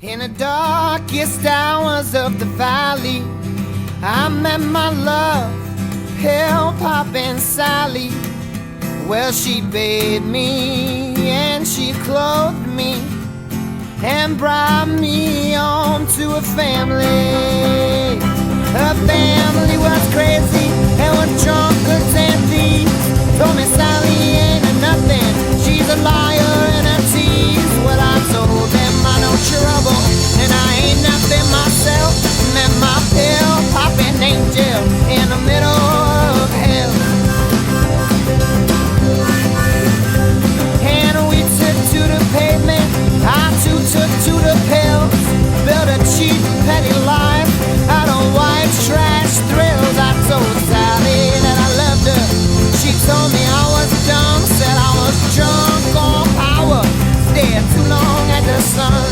In the darkest hours of the valley, I met my love, Hell Poppin' Sally. Well, she bathed me and she clothed me and brought me home to a family. Her family was crazy and were drunkards and thieves. Told me Sally ain't a nothing, she's a liar and a tease. Well, I told them I know trouble and I ain't nothing myself. Met my pill popping angel in the middle of hell. And we took to the pavement, I too took to the pills. Built a cheap petty life out of white trash thrills. I told Sally that I loved her, she told me I was dumb. Said I was drunk on power, stared too long at the sun.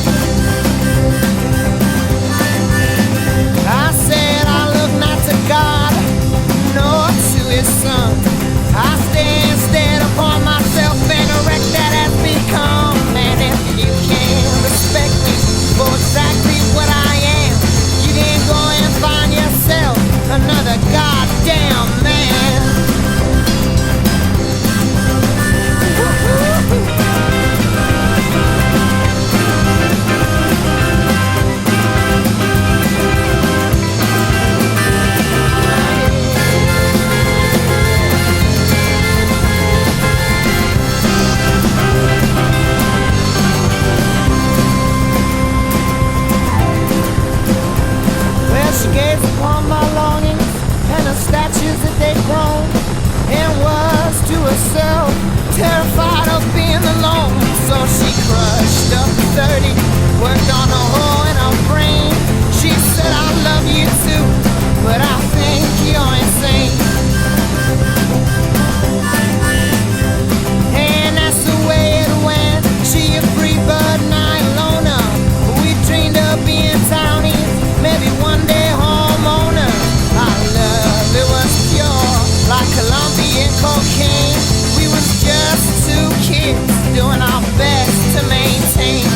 I said I look not to God, nor to his son. I stand instead upon myself and a wreck that has become. And if you can't respect me for exactly what I am, you can go and find yourself another goddamn man. She gazed upon my longings and the statues that they'd grown, and was to herself terrified of being alone. So she crushed up 30, worked on a hole in her brain. She said, I love you too, but I think you're insane. And that's the way it went. She a free bird and I a loner. We dreamed of being townies, maybe one day homeowners. Our love, it was pure, like Colombian cocaine. We was just two kids doing our best to maintain.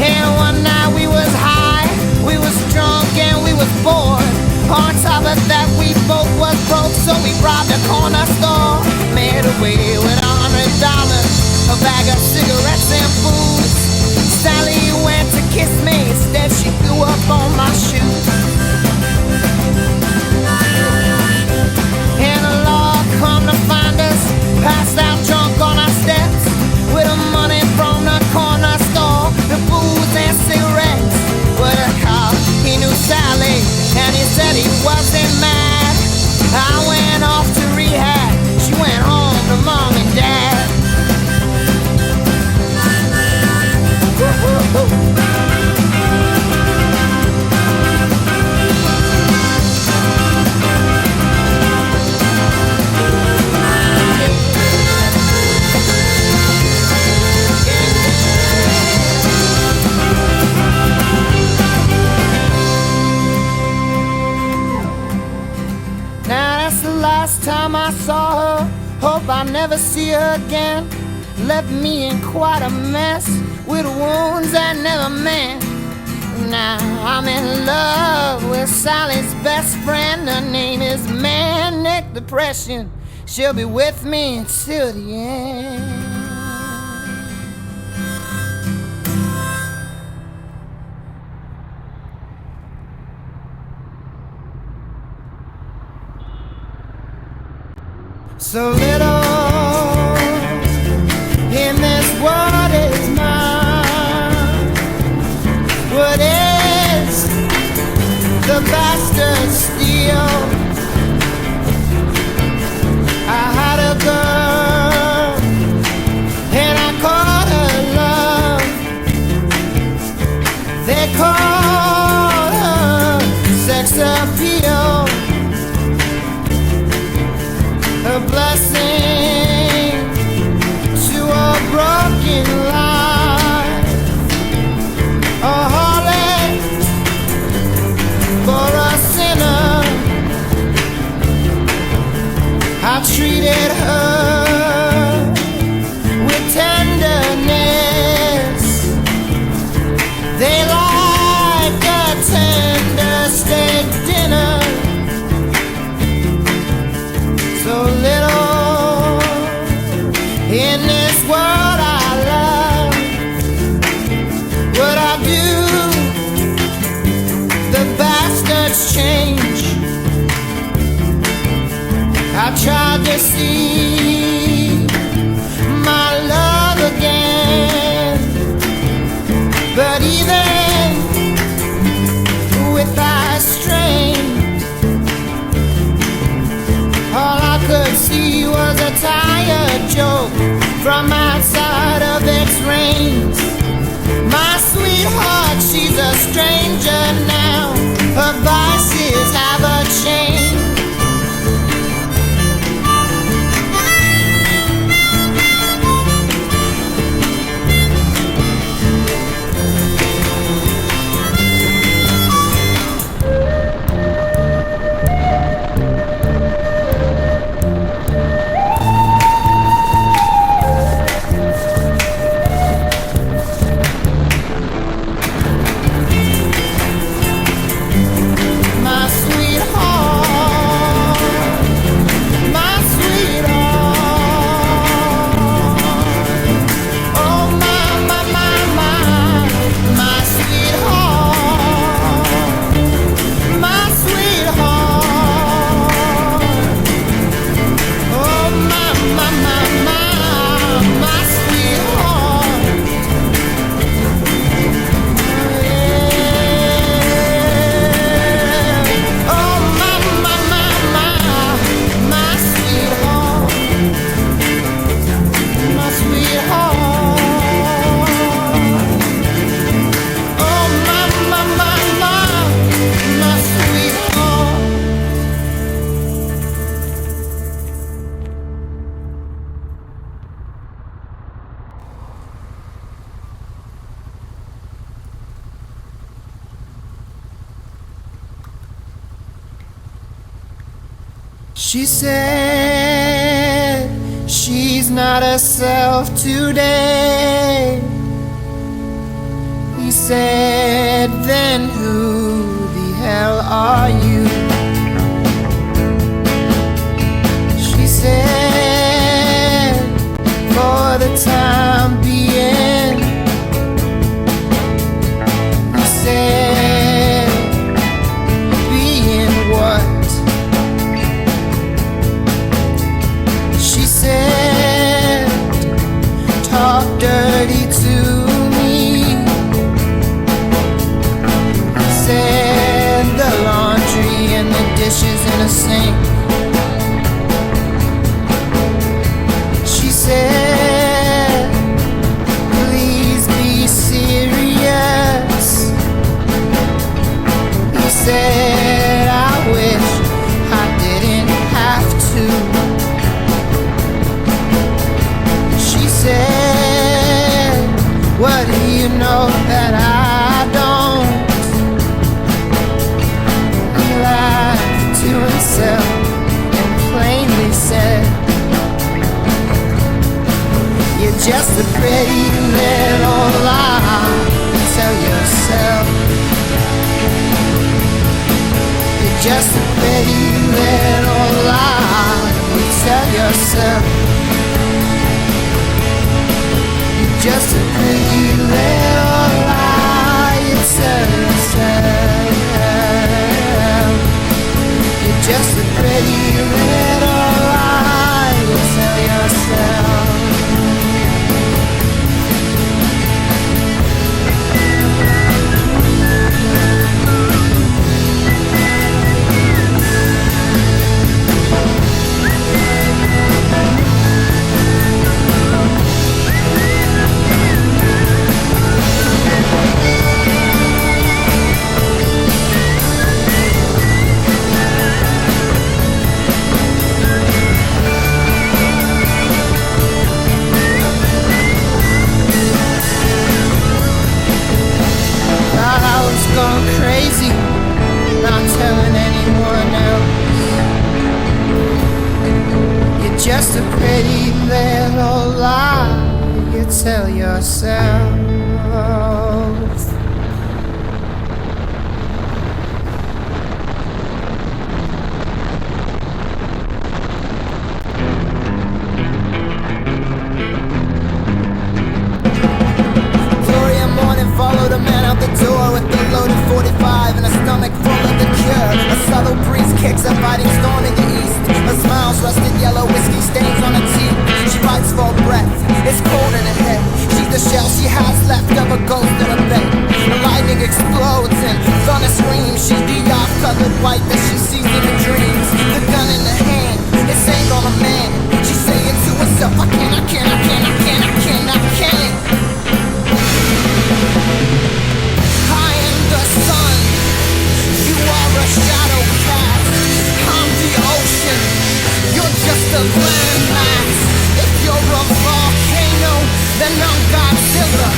And one night we was high, we was drunk and we was bored. On top of that we both was broke, so we robbed a corner store. Made away with $100, a bag of cigarettes and booze. Sally went to kiss me, instead she threw up on my shoes. And the law come to find us, passed out drunk on our steps, with the money from the corner store, the booze and cigarettes. But a cop, he knew Sally, and he said he wasn't mad. I went off to rehab, she went home to mom and dad. Now that's the last time I saw her. Hope I never see her again. Left me in quite a mess, with wounds that never meant. Now I'm in love with Sally's best friend. Her name is Manic Depression. She'll be with me until the end. So little in this world is mine. What is the bastard steal? I had a girl and I called her love. They called her sex appeal. A blessing to a broken life, a harlot for a sinner. I treated her with tenderness. I tried to see my love again, but even with eye strain, all I could see was a tired joke from outside of its range. My sweetheart, she's a stranger now. Her vices have a change. She said she's not herself today. He said, then who the hell are you? She said, for the time being. He said, being what? She said, talk dirty to me. Said the laundry and the dishes in a sink. She said, please be serious. He said, I wish I didn't have to. She said, what do you know that I don't? He laughed to himself and plainly said, you're just a pretty little lie. Tell yourself you're just a pretty little lie. Tell yourself just a pretty little lie. You tell yourself you're just a pretty little lie. You tell yourself. Gone crazy, not telling anyone else. You're just a pretty little lie. You tell yourself. Followed a man out the door with the loaded 45 and a stomach full of the cure. A subtle breeze kicks a biting storm in the east. A smile's the climax. If you're a volcano, then I'm Godzilla.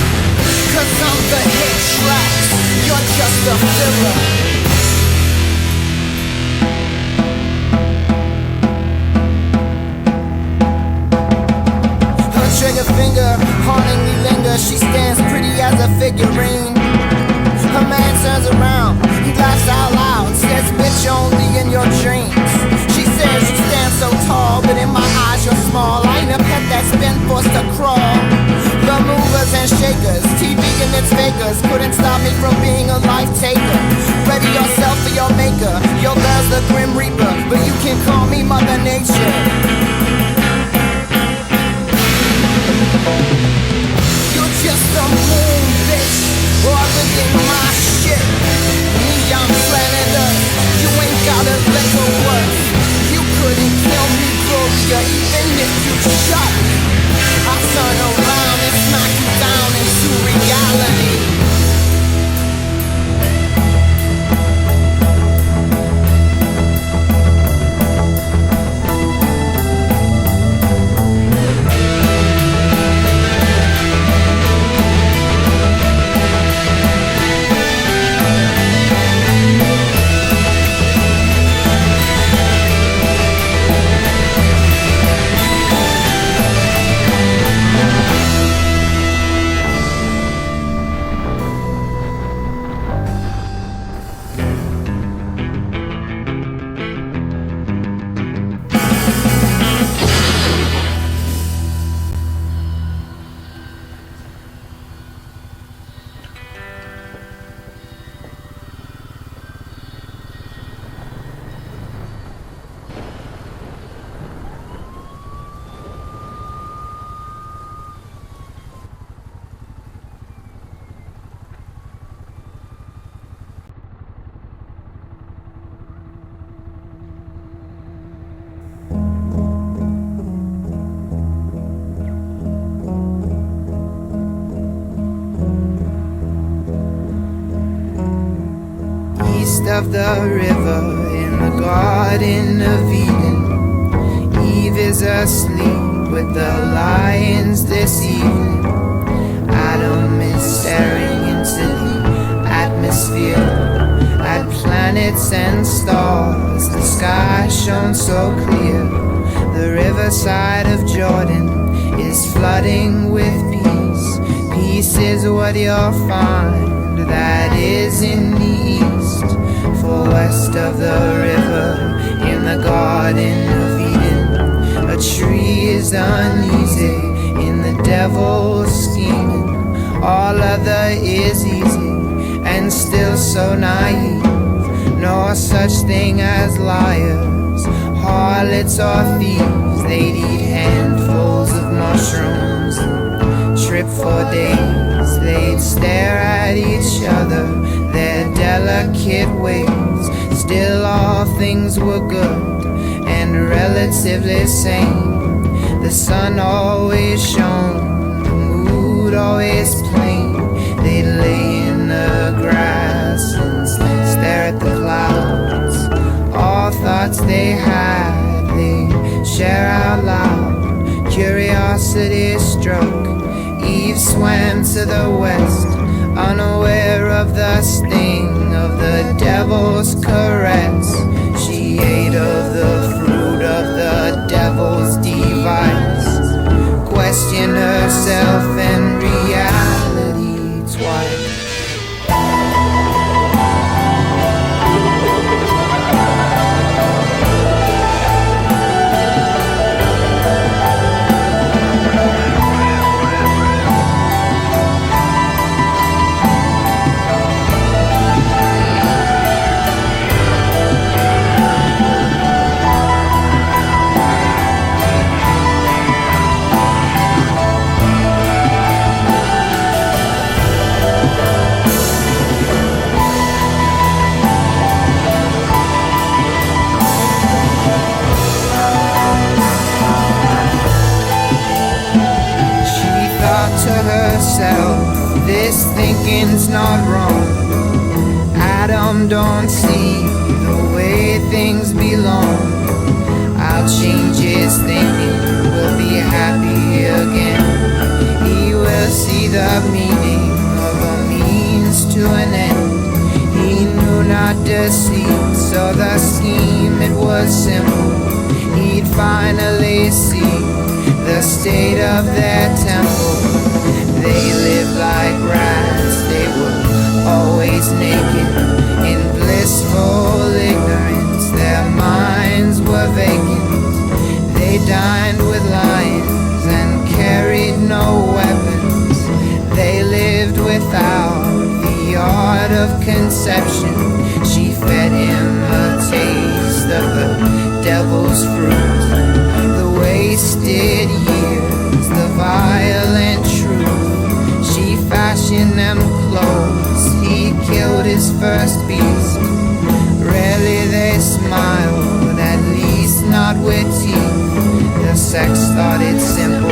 'Cause I'm the hit tracks, you're just a filler. Her trigger finger hauntingly lingers. She stands pretty as a figurine. Her man turns around, he laughs out loud, says, bitch, only in your dreams. She says you stand so tall, but in my eyes you're small. I ain't a pet that's been forced to crawl. The movers and shakers, TV and its fakers couldn't stop me from being a life taker. Ready yourself for your maker. Your girl's the Grim Reaper, but you can call me Mother Nature. You're just a moon bitch, orbiting my shit. Me, I'm planet Earth. You ain't got a little worth. You couldn't kill me, Gloria, even if you shot me. I'll turn around and smack you down into reality. Of the river in the Garden of Eden, Eve is asleep with the lions this evening. Adam is staring into the atmosphere at planets and stars. The sky shone so clear. The riverside of Jordan is flooding with peace. Peace is what you'll find that is in the east. For west of the river, in the Garden of Eden, a tree is uneasy in the devil's scheming. All other is easy and still so naive. No such thing as liars, harlots or thieves. They'd eat handfuls of mushrooms and trip for days. They'd stare at each other, their delicate ways. Still all things were good and relatively sane. The sun always shone, the mood always plain. They'd lay in the grass and stare at the clouds. All thoughts they had, they share out loud. Curiosity struck, Eve swam to the west, unaware of the sting of the devil's caress. She ate of the fruit of the devil's device, questioned herself and reality twice. This thinking's not wrong. Adam don't see the way things belong. I'll change his thing. the meaning of a means to an end. He knew not deceit, so the scheme it was simple. He'd finally see the state of their temple. They lived like rats, they were always naked. In blissful ignorance, their minds were vacant. They dined with lions and carried no weapons. They lived without the art of conception. She fed him a taste of the devil's fruit, the wasted years, the violent truth. She fashioned them clothes, he killed his first beast. Rarely they smiled, at least not with teeth. The sex thought it simple,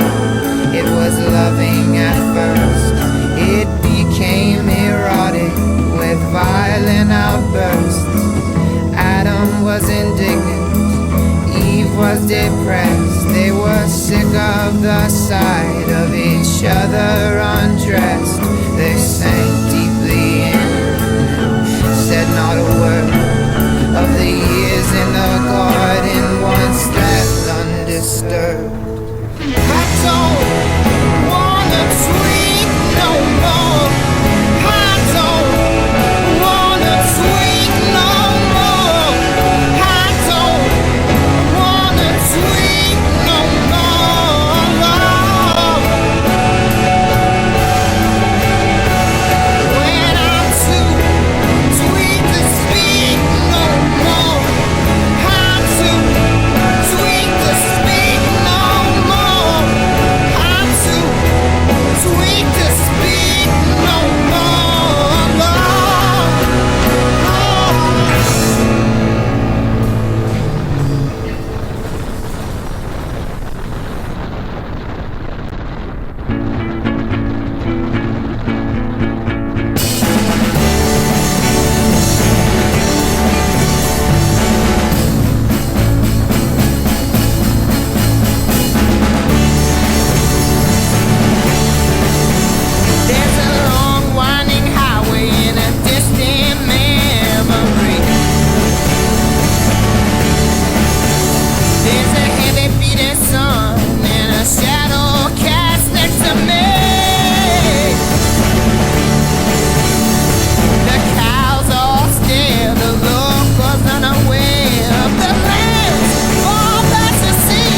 it was loving at first. It became erotic with violent outbursts. Adam was indignant, Eve was depressed. They were sick of the sight of each other undressed. They sank deeply in, said not a word of the years in the garden once left undisturbed. I don't wanna tweet no more. I don't wanna tweet no more. I don't wanna tweet no more. When I'm too tweet to speak no more. I'm too tweet to speak no more. I'm too tweet to speak no more. There's a long winding highway in a distant memory. There's a heavy beating sun and a shadow cast next to me. The cows all stare, the locals unaware of the lands all that to see.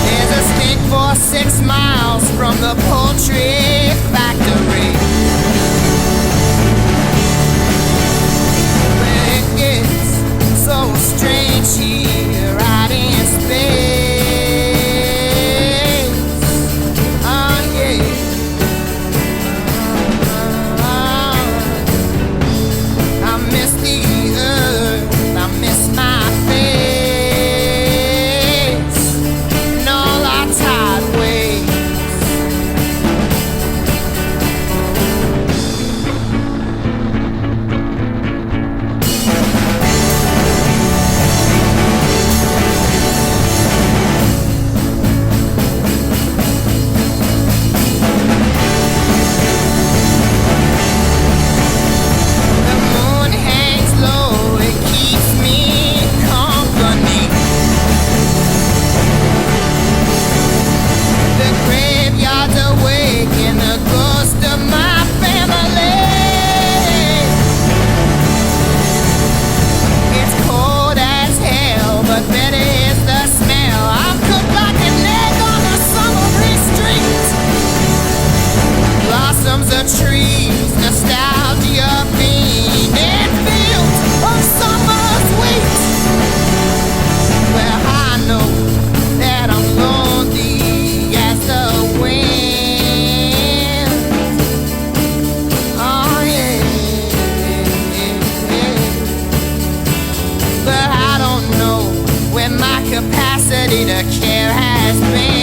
There's a stink for 6 miles from the poultry factory. Where it gets so strange here out in space. Oh yeah. I miss the earth, I miss my face and all our tired ways. The moon hangs low, it keeps me company. The graveyard's awake and the ghost of my family. It's cold as hell, but better is the smell. I'm cooked like an egg on a summer breeze street. Blossoms of trees, nostalgia being in fields of summer's wheat. Well, I know that I'm lonely as the wind. Oh yeah, but I don't know where my capacity to care has been.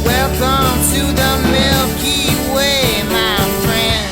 Welcome to the Milky Way, my friend.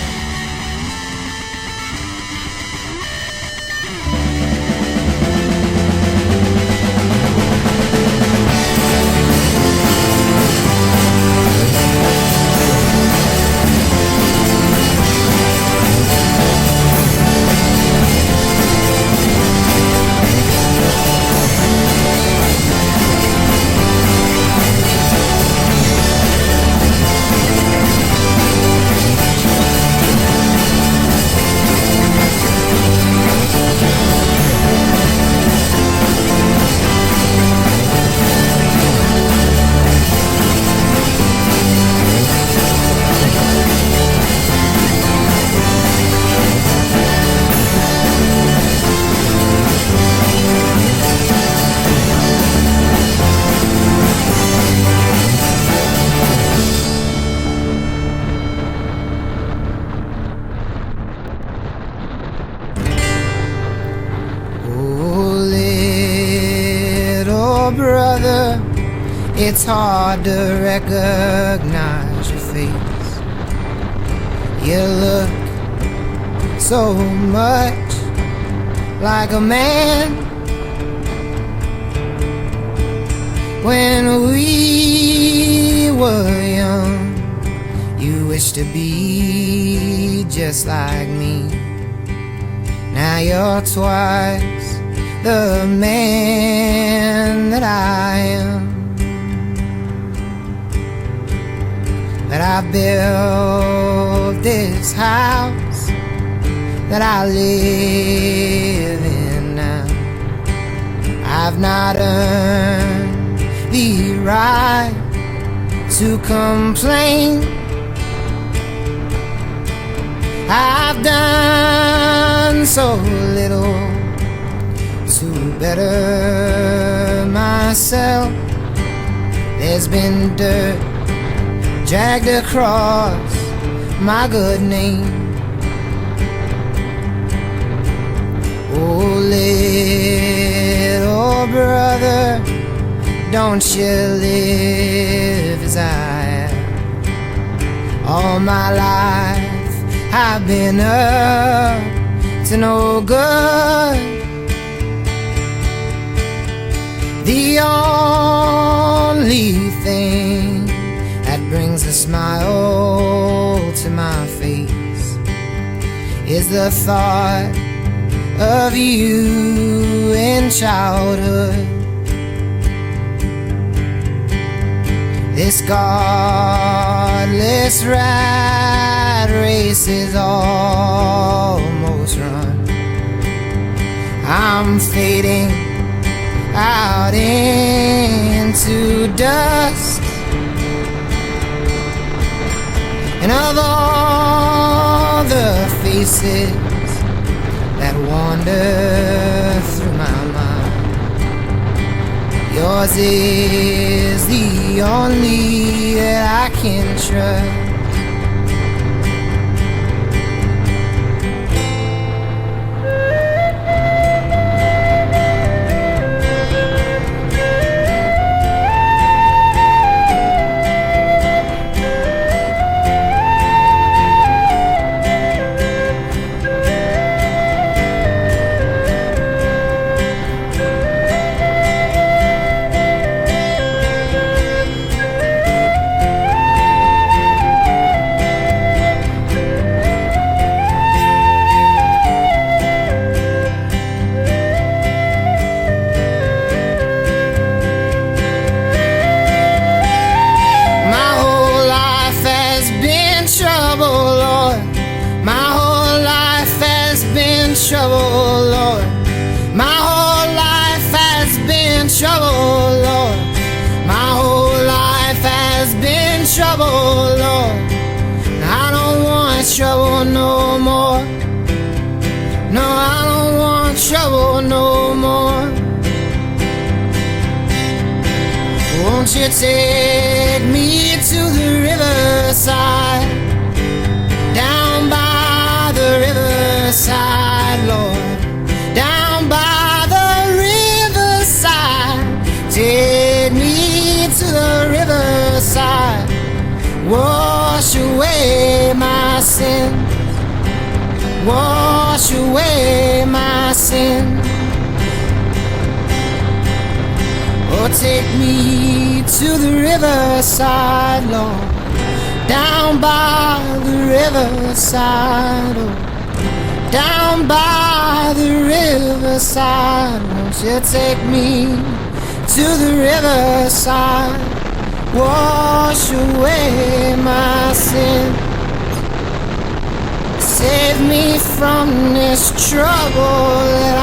brother, it's hard to recognize your face. You look so much like a man. When we were young, you wished to be just like me. Now you're twice the man that I am. But I built this house that I live in now. I've not earned the right to complain. I've done so little to better myself. There's been dirt dragged across my good name. Oh, little brother, don't you live as I have. All my life I've been up to no good. The only thing that brings a smile to my face is the thought of you in childhood. This godless rat race is almost run. I'm fading out into dust, and of all the faces that wander through my mind, yours is the only that I can trust. Trouble, Lord. My whole life has been trouble, Lord. My whole life has been trouble, Lord. I don't want trouble no more. No, I don't want trouble no more. Won't you take me to the riverside, down by the riverside, Lord, down by the riverside. Take me to the riverside, wash away my sin, wash away my sin. Oh, take me to the riverside, Lord, down by the riverside, oh, down by the riverside. Won't you take me to the riverside, wash away my sin, save me from this trouble that